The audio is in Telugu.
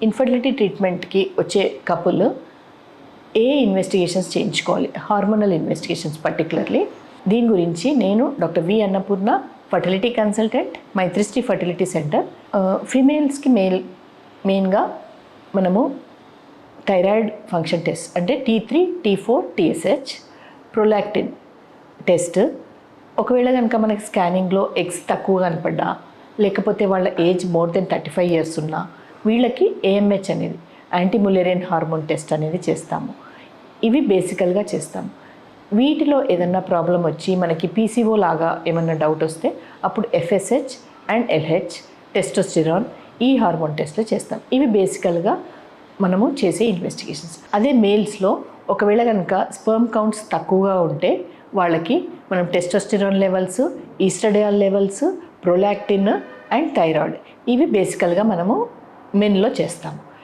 ఇన్ఫర్టిలిటీ ట్రీట్మెంట్కి వచ్చే కపుల్ ఏ ఇన్వెస్టిగేషన్స్ చేయించుకోవాలి, హార్మోనల్ ఇన్వెస్టిగేషన్స్ పర్టికులర్లీ. దీని గురించి నేను doctor V Annapurna, fertility consultant, Maitrishri fertility centre. ఫీమేల్స్కి మెయిన్గా మనము థైరాయిడ్ ఫంక్షన్ టెస్ట్ అంటే T3, T4, TSH, prolactin test. ఒకవేళ కనుక మనకి స్కానింగ్లో ఎగ్స్ తక్కువ కనపడ్డా, లేకపోతే వాళ్ళ ఏజ్ మోర్ దెన్ 35 years ఉన్నా, వీళ్ళకి AMH అనేది యాంటీ ములేరియన్ హార్మోన్ టెస్ట్ అనేది చేస్తాము. ఇవి బేసికల్గా చేస్తాము. వీటిలో ఏదన్నా ప్రాబ్లం వచ్చి మనకి PCO లాగా ఏమన్నా డౌట్ వస్తే అప్పుడు FSH అండ్ LH, టెస్టోస్టిరాన్, ఈ హార్మోన్ టెస్ట్లు చేస్తాం. ఇవి బేసికల్గా మనము చేసే ఇన్వెస్టిగేషన్స్. అదే మేల్స్లో ఒకవేళ కనుక స్పర్మ్ కౌంట్స్ తక్కువగా ఉంటే వాళ్ళకి మనం testosterone levels, estradiol levels, prolactin and thyroid, ఇవి బేసికల్గా మనము మెన్లో చేస్తాము.